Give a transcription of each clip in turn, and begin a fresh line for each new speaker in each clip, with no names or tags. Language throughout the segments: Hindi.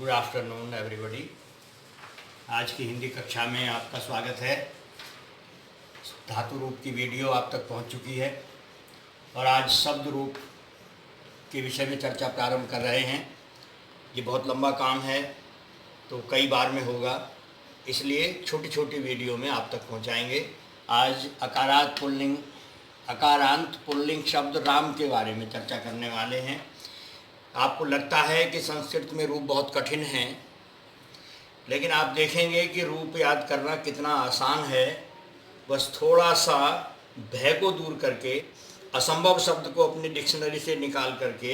Good afternoon everybody. आज की हिंदी कक्षा में आपका स्वागत है। धातु रूप की वीडियो आप तक पहुंच चुकी है और आज शब्द रूप के विषय में चर्चा प्रारंभ कर रहे हैं। ये बहुत लंबा काम है तो कई बार में होगा, इसलिए छोटी छोटी वीडियो में आप तक पहुंचाएंगे। आज अकारांत पुल्लिंग शब्द राम के बारे में चर्चा करने वाले हैं। आपको लगता है कि संस्कृत में रूप बहुत कठिन हैं, लेकिन आप देखेंगे कि रूप याद करना कितना आसान है। बस थोड़ा सा भय को दूर करके, असंभव शब्द को अपनी डिक्शनरी से निकाल करके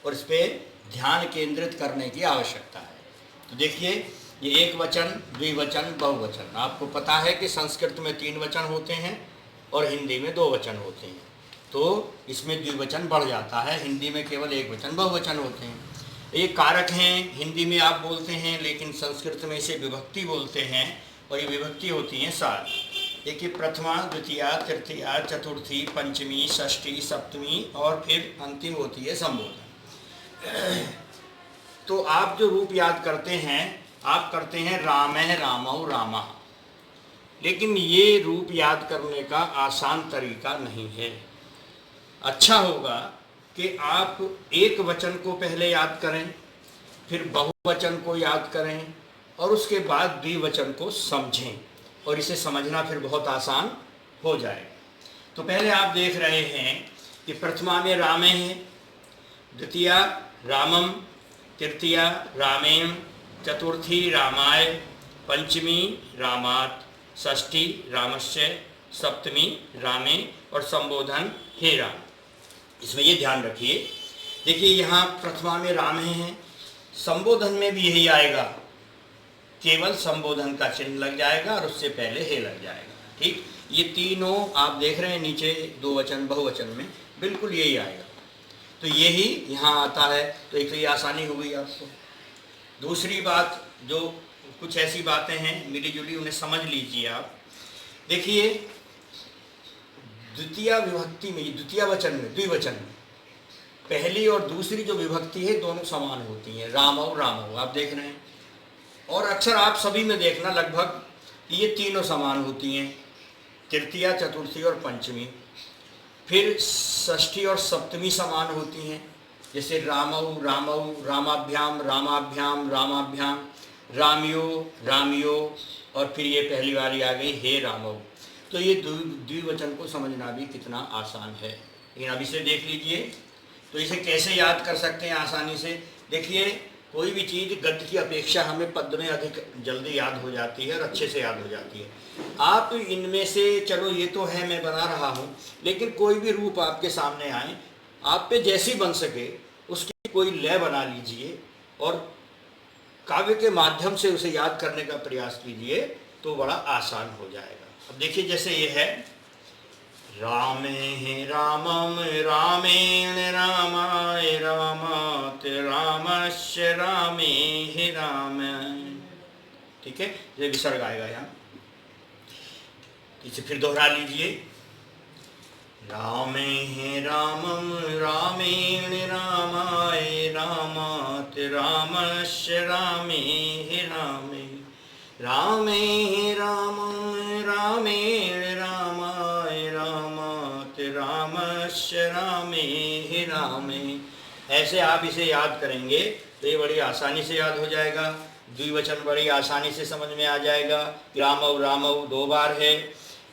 और इस पर ध्यान केंद्रित करने की आवश्यकता है। तो देखिए, ये एक वचन, द्विवचन, बहुवचन। आपको पता है कि संस्कृत में 3 वचन होते हैं और हिंदी में 2 वचन होते हैं, तो इसमें द्विवचन बढ़ जाता है। हिंदी में केवल एक वचन बहुवचन होते हैं। ये कारक हैं, हिंदी में आप बोलते हैं लेकिन संस्कृत में इसे विभक्ति बोलते हैं और ये विभक्ति होती हैं 7। देखिए, प्रथमा, द्वितीया, तृतीया, चतुर्थी, पंचमी, षष्ठी, सप्तमी और फिर अंतिम होती है संबोधन। तो आप जो रूप याद करते हैं, आप करते हैं रामः, रामौ, रामः, लेकिन ये रूप याद करने का आसान तरीका नहीं है। अच्छा होगा कि आप एक वचन को पहले याद करें, फिर बहुवचन को याद करें और उसके बाद द्विवचन को समझें, और इसे समझना फिर बहुत आसान हो जाएगा। तो पहले आप देख रहे हैं कि प्रथमा में रामे है, द्वितीया रामम, तृतीया रामेण, चतुर्थी रामाय, पंचमी रामात, षष्ठी रामस्य, सप्तमी रामे और संबोधन हे राम। इसमें ये ध्यान रखिए। देखिए, यहाँ प्रथमा में राम है, संबोधन में भी यही आएगा, केवल संबोधन का चिन्ह लग जाएगा और उससे पहले हे लग जाएगा। ठीक, ये तीनों आप देख रहे हैं नीचे 2 वचन बहुवचन में बिल्कुल यही आएगा, तो यही यहाँ आता है। तो एक तो ये आसानी हो गई आपको। दूसरी बात, जो कुछ ऐसी बातें हैं मिली जुली, उन्हें समझ लीजिए आप। देखिए, द्वितीय विभक्ति में, द्वितीय वचन में, द्विवचन में पहली और दूसरी जो विभक्ति है दोनों समान होती हैं, रामौ रामौ, आप देख रहे हैं। और अक्सर आप सभी में देखना लगभग ये तीनों समान होती हैं, तृतीया, चतुर्थी और पंचमी। फिर षष्ठी और सप्तमी समान होती हैं, जैसे रामौ रामौ, रामाभ्याम रामाभ्याम रामाभ्याम, रामियो रामियो, और फिर ये पहली वाली आ गई हे रामौ। तो ये द्विवचन को समझना भी कितना आसान है। लेकिन अब इसे देख लीजिए, तो इसे कैसे याद कर सकते हैं आसानी से। देखिए, कोई भी चीज़ गद्य की अपेक्षा हमें पद्य में अधिक जल्दी याद हो जाती है और अच्छे से याद हो जाती है। आप इनमें से, चलो ये तो है मैं बना रहा हूँ, लेकिन कोई भी रूप आपके सामने आए, आप पे जैसी बन सके उसकी कोई लय बना लीजिए और काव्य के माध्यम से उसे याद करने का प्रयास कीजिए, तो बड़ा आसान हो जाएगा। अब देखिए, जैसे ये है रामे रामम, रामेण रामाय, रामात रामस्य, रामे राम। ठीक है, ये विसर्ग आएगा यहाँ। इसे फिर दोहरा लीजिए, रामे रामम, रामेण रामाय, रामात रामस्य, रामे रामे, रामे रामम, रामेण रामाय, रामात रामस्य, रामे रामे। ऐसे आप इसे याद करेंगे तो ये बड़ी आसानी से याद हो जाएगा। द्विवचन बड़ी आसानी से समझ में आ जाएगा। रामौ रामौ 2 बार है,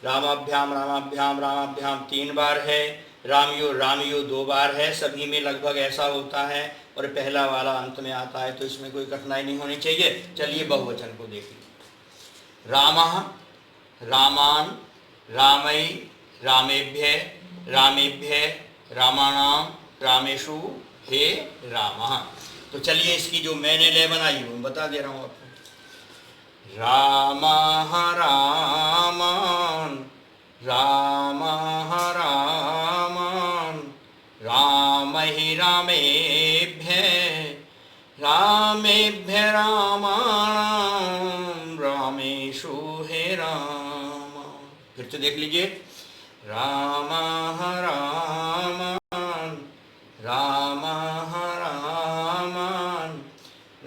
रामाभ्याम रामाभ्याम रामाभ्याम 3 बार है, रामियो रामियो 2 बार है। सभी में लगभग ऐसा होता है और पहला वाला अंत में आता है, तो इसमें कोई कठिनाई नहीं होनी चाहिए। चलिए बहुवचन को देखिए, रामः रामान, रामै रामेभ्य, रामेभ्य रामाणाम, रामेषु हे रामः। तो चलिए, इसकी जो मैंने लय बनाई वो बता दे रहा हूँ आपको। रामः रामान, रामः रामान, रामैः रामेभ्य, रामेभ्य रामाणाम, रामेषु हे राम। फिर तो देख लीजिए, रामः रामान, रामः रामान,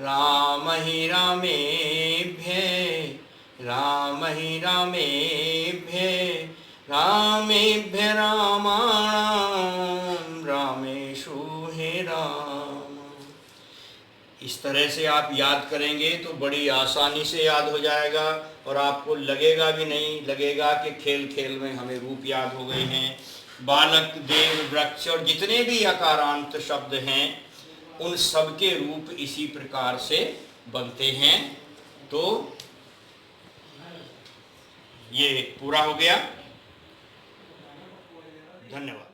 राम ही रामेभ्य राम ही रामेभ्य रामेभ्य रामाणां रामेषु हे राम। इस तरह से आप याद करेंगे तो बड़ी आसानी से याद हो जाएगा और आपको लगेगा भी नहीं, लगेगा कि खेल खेल में हमें रूप याद हो गए हैं। बालक, देव, वृक्ष और जितने भी अकारांत शब्द हैं उन सब के रूप इसी प्रकार से बनते हैं। तो ये पूरा हो गया। धन्यवाद।